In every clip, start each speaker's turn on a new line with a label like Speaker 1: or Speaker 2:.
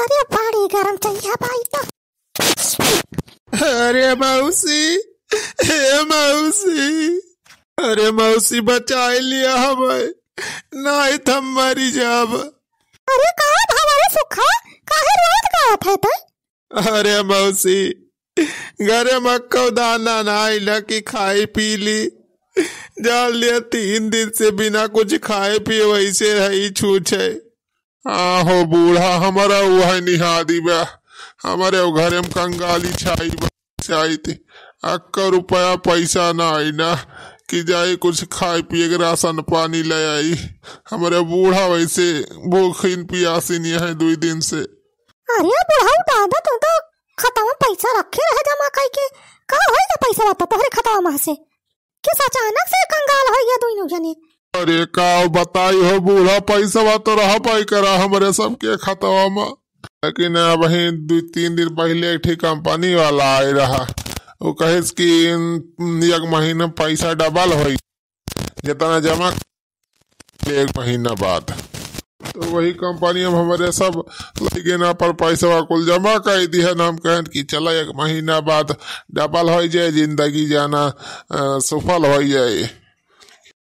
Speaker 1: अरे बड़ी गरम चाहिए भाई तो।
Speaker 2: अरे मौसी, हे मौसी, अरे मौसी बचा लिया हमें, नहीं तो हम मरी जाब।
Speaker 1: अरे कहाँ हमारे सुखा काहे रोत गावत है तो?
Speaker 2: अरे मौसी घरे मक्का दाना नाई न कि खाई पी ली, जान लिया 3 दिन से बिना कुछ खाए पिए वैसे है छूछ है। आहो बूढ़ा हमारा वह निहादी बा, हमारे घरे में कंगाली छाई आई थी, 1 रुपया पैसा ना आई ना कि जाए कुछ खाए पिए के राशन पानी ले आई। हमारे बूढ़ा वैसे भूखीन पियासी नहीं है 2 दिन से।
Speaker 1: अरे बुढ़ाऊ दादा तुम तो खाता में पैसा रखे रहे जमा करके, कहाँ होई ना पैसा बता तोहरे खाता में से? किस अचानक से कंगाल हो गया दोनों जने?
Speaker 2: अरे का बताई हो बूढ़ा, पैसा तो रहा पाई करा हमारे सबके खतवा में, लेकिन वही 2-3 दिन पहले एक कंपनी वाला आए रहा, वो कहे कि 1 महीना पैसा डबल हो जितना जमा 1 महीना बाद, तो वही कंपनी में हमारे सब लगे ना पर पैसा कुल जमा कर दी है। हम कहें कि चला 1 महीना बाद डबल हो जाए, जिंदगी जाना सफल हो जाए।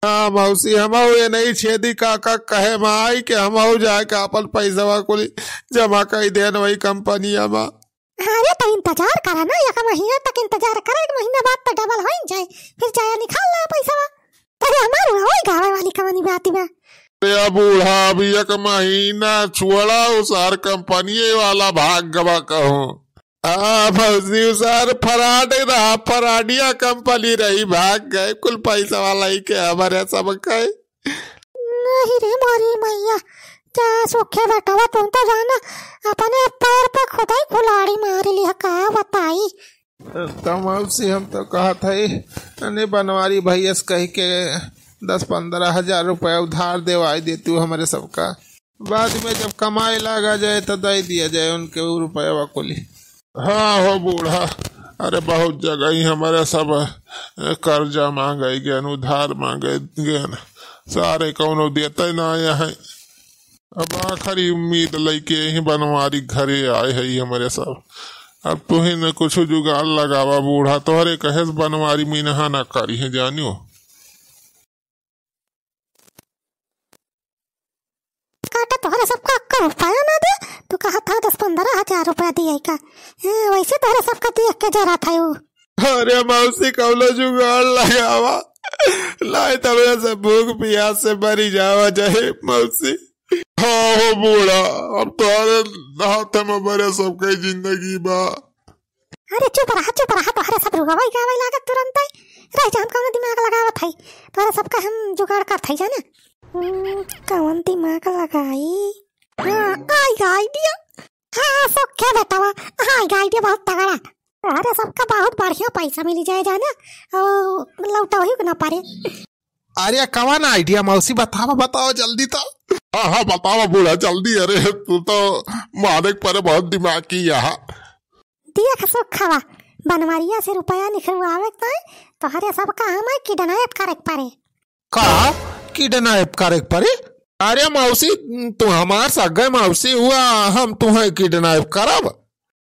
Speaker 2: हाँ मौसी हम ये नहीं छेदी काका कहे माई के हम जाके अपन पैसा कुल जमा कर दे वही कंपनिया में।
Speaker 1: अरे तो इंतजार करा ना, 1 महीना तक इंतजार करा, 1 महीना बाद तो डबल हो जाए, फिर जाया निकाल ला पैसा। अरे हमारे वही गाँव वाली कहानी में आती है।
Speaker 2: अरे बूढ़ा अभी 1 महीना छोड़ा उसार कंपनी वाला भाग गवा कहूँ। मौसी उसार फराड रहा, फराडिया कंपनी रही, भाग गए कुल पैसा वाला ही के हमारे सब कहे।
Speaker 1: नहीं रे मोरी मैया, जा सूखे बैठा हुआ तुम तो जाना अपने पैर पे खुदा ही कुल्हाड़ी मार लिया, का बताई।
Speaker 2: तो मौसी हम तो कहा था बनवारी भैया से कह के 10-15 हजार रुपया उधार देवाई देती हूँ हमारे सबका, बाद में जब कमाए लगा जाए तो दे दिया जाए उनके रुपया वकुली। हाँ हो बूढ़ा, अरे बहुत जगह ही हमारे सब कर्जा मांगे गए, उधार मांगे गए, सारे कौनो देते ना आया है। अब आखिरी उम्मीद लेके ही बनवारी घरे आए है हमारे सब। अब तुही न कुछ जुगाड़ लगावा बूढ़ा, तोहरे कहे बनवारी मीनहा ना करी है जानियो।
Speaker 1: तोहरे सबका 1 रुपया ना दे, तू कहा था 10-15 हजार रुपया दिए का, वैसे तोहरे सबका देख के जरा था वो।
Speaker 2: अरे मौसी कौलो जुगाड़ लगावा, लाए तब से भूख प्यास से मरी जावा जाए मौसी। हाँ हो बूढ़ा, अब तोहरे हाथ में बड़े सबके जिंदगी बा।
Speaker 1: अरे चुप रहा तोहरे सब रुगवाई गावे लागत तुरंत ही रह जा, हम कौन दिमाग लगावत है, तोहरे सबका हम जुगाड़ करत है जाने। कौन दिमाग लगाई? हाँ आइडिया, हाँ क्या बतावा, हाँ आइडिया बहुत तगड़ा, अरे सबका बहुत बढ़िया पैसा मिल जाए जाना, लौटा ही ना पारे।
Speaker 2: अरे कौन आइडिया मौसी, बताओ जल्दी तो। हाँ बताओ बूढ़ा जल्दी, अरे तू तो मालिक पर बहुत दिमाग की यहाँ
Speaker 1: दिया खसो खावा, बनवारिया से रुपया निकलवावे तो हरे सबका हम किडनैप करे पारे।
Speaker 2: का किडनैप करे पारे? अरे मौसी तू हमार सगे मौसी हुआ, हम तुम्हें किडनैप करब?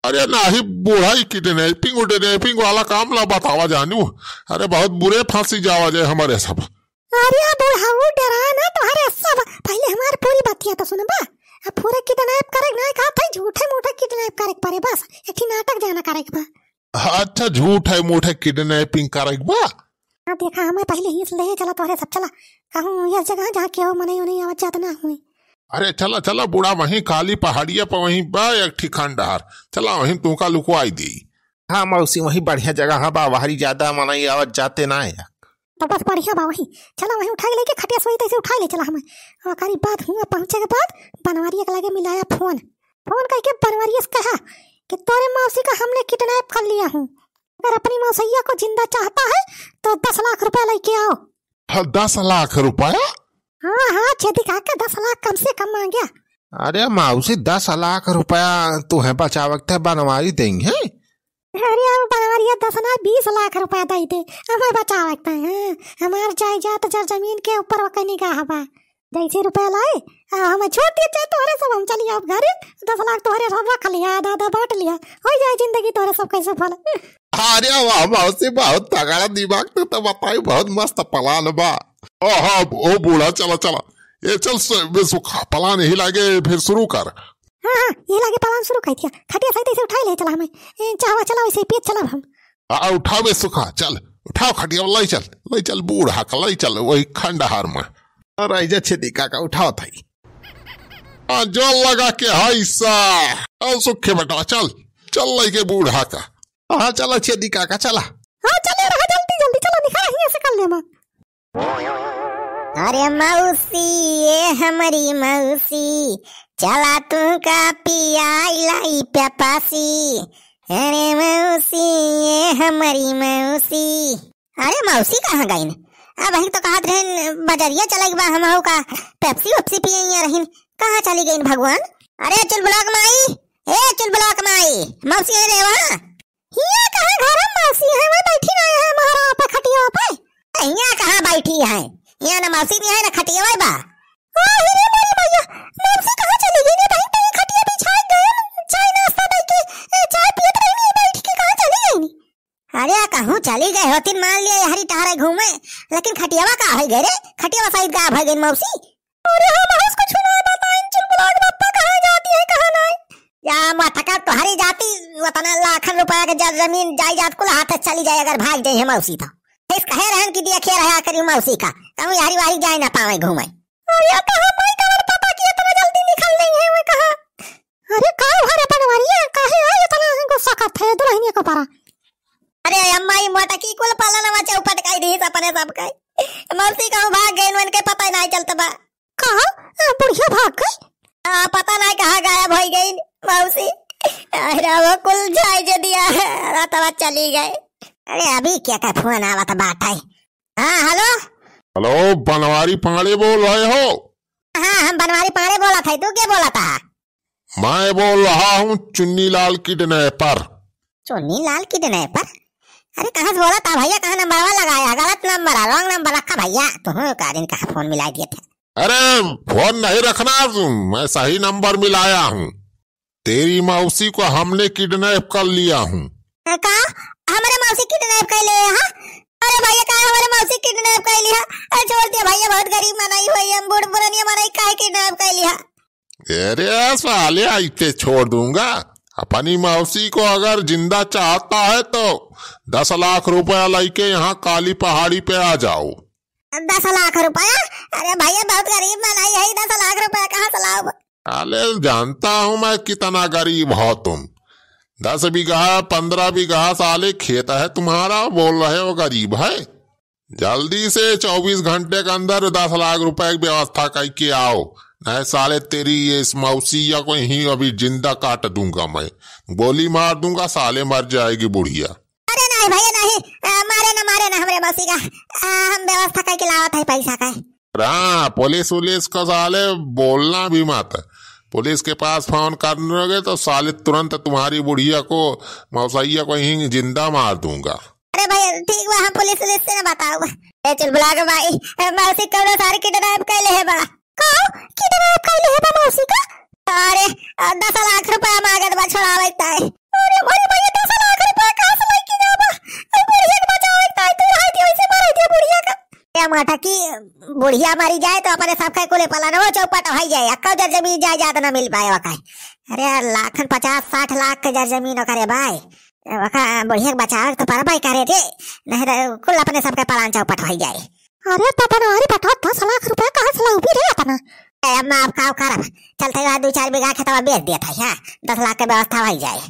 Speaker 2: अरे नहीं बूढ़ा, किडनैपिंग वाला काम ला बतावा जानू, अरे बहुत बुरे फांसी जावा जाए हमारे सब।
Speaker 1: अरे बूढ़ा वो डरा ना तुम्हारे सब, पहले हमारी पूरी बातिया तो सुन बा, अब पूरे किडनैप करे ना कहा था, झूठे मूठे किडनैप करे पारे, बस एक नाटक जाना करे बा।
Speaker 2: अच्छा झूठे मूठे किडनैपिंग करे बा?
Speaker 1: हाँ देखा हमें पहले ही ले चला तोहरे सब, चला कहूँ यह जगह जहाँ के हो मने उन्हें आवाज जात ना हुई।
Speaker 2: अरे चला बूढ़ा, वहीं काली पहाड़िया पर वहीं बा एक ठिकानदार, चला वहीं तुमका लुकवाई दी। हाँ मौसी वहीं बढ़िया जगह है बा, वहारी ज्यादा मनाई आवाज जाते ना है,
Speaker 1: तो बस बढ़िया बा वहीं, चला वहीं उठा लेके खटिया सोई तैसे उठा ले चला हमें। और करीब बात हुआ पहुंचे के बाद बनवारिया के लगे मिलाया फोन करके बनवारिया से कहा कि तोरे मौसी का हमने किडनैप कर लिया हूँ, अगर अपनी मौसैया को जिंदा चाहता है तो 10 लाख रुपया लेके आओ।
Speaker 2: 10 लाख रुपया?
Speaker 1: हाँ छेदी काका 10 लाख कम से कम मांग गया।
Speaker 2: अरे मौसी 10 लाख रुपया तुम्हें बचावत है बनवारी देंगे?
Speaker 1: अरे बनवारिया 10 ना 20 लाख रुपया दे दे, हमें बचावत है, हमार जायदाद जमीन के ऊपर वका निगाह बा, जैसे रुपया लाए हमें छोड़ दिया चाहे तोहरे सब हम चलिए अब घर 10 लाख तोहरे सब रख लिया दादा बांट लिया हो जाए जिंदगी तोहरे सब कैसे फल।
Speaker 2: अरे वाह मौसी बहुत तगड़ा दिमाग तो बताई बहुत मस्त प्लान बा। हाँ ओ बूढ़ा चला चला ये चल सुखा प्लान ही लागे फिर शुरू कर।
Speaker 1: हाँ ये लागे प्लान शुरू कर दिया खटिया सही से उठा ले चला हमें चावा चला वैसे पेट चला हम।
Speaker 2: उठाओ बे सुखा चल उठाओ खटिया लाई चल बूढ़ा का लाई चल वही खंडहार में अरे छेदी काका उठाओ थाई जो लगा के हाइसा सुखे बेटा चल चल लाई के बूढ़ा का। हाँ चला छेदी काका चला।
Speaker 1: हाँ चले रहा जल्दी जल्दी चलो निखा यहीं से कर ले मां।
Speaker 3: अरे मौसी ये हमारी मौसी चला तू का पिया लाई प्यापासी। अरे मौसी ये हमारी मौसी। अरे मौसी कहाँ गई न? अब वही तो कहत रहे बजरिया चला बा हम का पेप्सी वेप्सी पिए रही कहाँ चली गई भगवान। अरे चल ब्लॉक माई ए चल ब्लॉक माई मौसी है रे वहाँ
Speaker 1: हिया कहाँ घर में मौसी है वह बैठी ना है महारा पे खटिया पे।
Speaker 3: यहाँ कहाँ बैठी है यहाँ ना मौसी भी है ना खटिया बा।
Speaker 1: अरे मेरी भैया मौसी कहाँ चली गई ने भाई तेरी खटिया बिछा गए चाय नाश्ता दे के चाय पियत रही बैठ के कहाँ चली गई।
Speaker 3: अरे कहूँ चली गए होती मान लिया हरी टहरे घूमे लेकिन खटियावा का है गए रे खटियावा साइड का है गई मौसी।
Speaker 1: अरे हम उसको छुना बताएं चल ब्लॉक बापा कहाँ जाती है कहाँ नहीं।
Speaker 3: या माथा का तुम्हारी जाती वतना लाखन रुपया के जमीन जायदाद कुल हाथ चली जाए अगर भाग जाए मौसी तो इस कहे रहन की दिया खेल रहा करी मौसी का कहूँ यारी वारी जाए ना पावे घूमे।
Speaker 1: अरे कहाँ मैं कवर पापा की इतना जल्दी निकल नहीं है वो कहाँ। अरे कहाँ हरे पनवारी है काहे आए इतना गुस्सा करते है दुल्हनिया को पारा।
Speaker 3: अरे अम्मा ये मोटा की कुल पालन में चौपट काई दी अपने सब का मौसी कहूँ भाग गई मन के पता नहीं चलता बा।
Speaker 1: कहाँ बुढ़िया भाग गई।
Speaker 3: पता नहीं कहाँ गायब हो गई मौसी। अरे वो कुल जाय जे दिया है रात चली गए। अरे अभी क्या का फोन आवा था बात है। हाँ हेलो
Speaker 2: हेलो बनवारी पाड़े बोल रहे हो।
Speaker 3: हाँ हम बनवारी पाड़े बोला था तू क्या बोला था।
Speaker 2: मैं बोल रहा हूँ चुन्नी लाल किडनैपर।
Speaker 3: चुन्नी लाल किडनैपर अरे कहाँ से बोला था भैया कहाँ नंबर लगाया गलत नंबर है रॉन्ग नंबर रखा भैया तुम्हें कहाँ फोन मिला दिए थे।
Speaker 2: अरे फोन नहीं रखना मैं सही नंबर मिलाया हूँ तेरी मौसी को हमने किडनैप कर लिया हूँ।
Speaker 3: कहा हमारे मौसी किडनैप कर लिया। हाँ अरे भैया कहा हमारे मौसी किडनैप कर लिया। अरे छोड़ दिया भैया बहुत गरीब मनाई हुई हम बूढ़ पुरानी मनाई काहे किडनैप कर लिया।
Speaker 2: अरे साले ऐसे छोड़ दूंगा अपनी मौसी को अगर जिंदा चाहता है तो 10 लाख रुपया लेके यहाँ काली पहाड़ी पे आ जाओ।
Speaker 3: 10 लाख रुपया अरे भैया बहुत गरीब मनाई है 10 लाख रुपया कहाँ से लाओ।
Speaker 2: अरे जानता हूँ मैं कितना गरीब हो तुम 10 बीघा 15 बीघा साले खेत है तुम्हारा बोल रहे हो गरीब है। जल्दी से 24 घंटे के अंदर 10 लाख रुपए की व्यवस्था करके आओ नहीं साले तेरी ये मौसी या कोई ही अभी जिंदा काट दूंगा मैं गोली मार दूंगा साले मर जाएगी बुढ़िया।
Speaker 3: अरे नहीं भैया नहीं मारे ना हमारे मौसी का हम व्यवस्था करके लाओ था पैसा का।
Speaker 2: हाँ पुलिस का साले बोलना भी मत पुलिस के पास फोन करने तो साले तुरंत तुम्हारी बुढ़िया को मौसैया को ही जिंदा मार दूंगा।
Speaker 3: अरे भाई ठीक बा हम पुलिस से ना बताऊंगा। चल बुला के भाई मौसी कौन सारे किडनैप कर ले है बा।
Speaker 1: किडनैप कर ले है बा मौसी का।
Speaker 3: अरे 10 लाख रुपया मांगत बा छोड़ावे ताई।
Speaker 1: अरे भाई भैया 10 लाख रुपया कहां से लेके जाबा बुढ़िया के बचावे ताई तू हाई थी वैसे मारे थी बुढ़िया का।
Speaker 3: क्या माटा की बुढ़िया मारी जाए तो अपने सब कोले पलाना वो चौपट हो जाए अक्का जमीन जायदाद ना मिल पाए वका। अरे लाखन 50-60 लाख के जमीन करे भाई वका बुढ़िया के बचाव तो पर भाई करे थे नहीं कुल अपने सबके पलान चौपट हो जाए।
Speaker 1: अरे पापा ना अरे पटा 10 लाख रुपया कहां से लाऊ भी रे अपना।
Speaker 3: अब मैं आप खाओ खराब चलते 2-4 बीघा खेतवा बेच दिया था 10 लाख के व्यवस्था हो जाए।